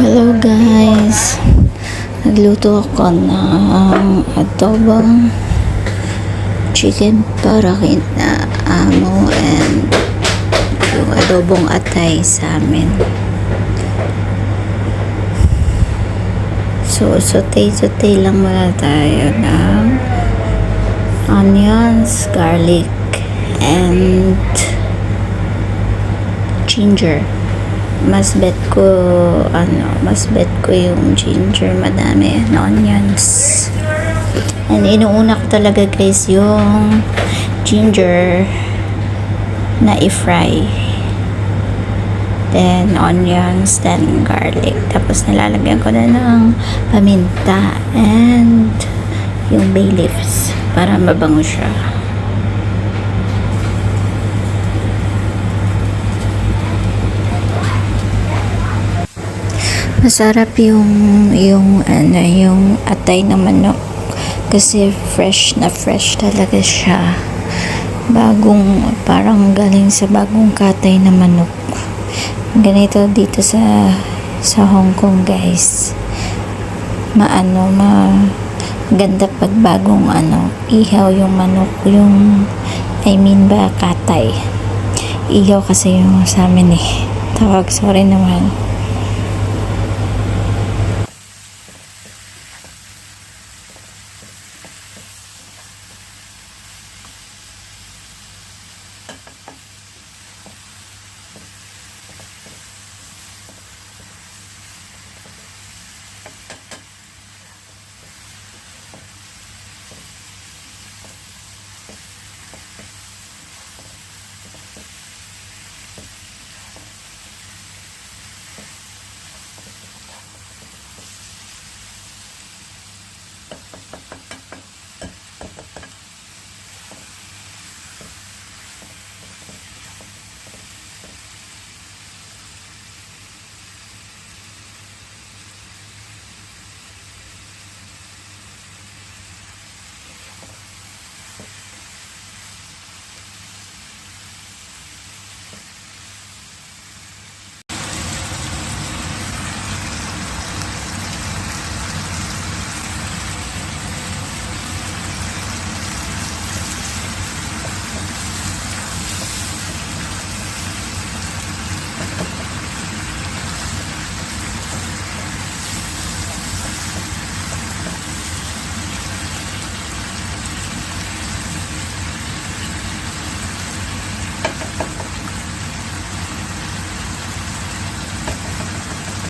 Hello guys, nagluto ako ng adobong chicken para kina amo and yung adobong atay sa amin. So saute lang muna tayo ng onions, garlic and ginger. Mas bet ko yung ginger, madami na onions. And inuuna ko talaga guys yung ginger na i-fry, then onions, then garlic, tapos nilalagyan ko na ng paminta and yung bay leaves para mabango siya. Masarap yung atay ng manok kasi fresh talaga siya. Parang galing sa bagong katay na manok. Ganito dito sa Hong Kong guys. Maganda pag bagong ihaw yung manok, katay. Ihaw kasi yung sa amin tawag, sorry naman.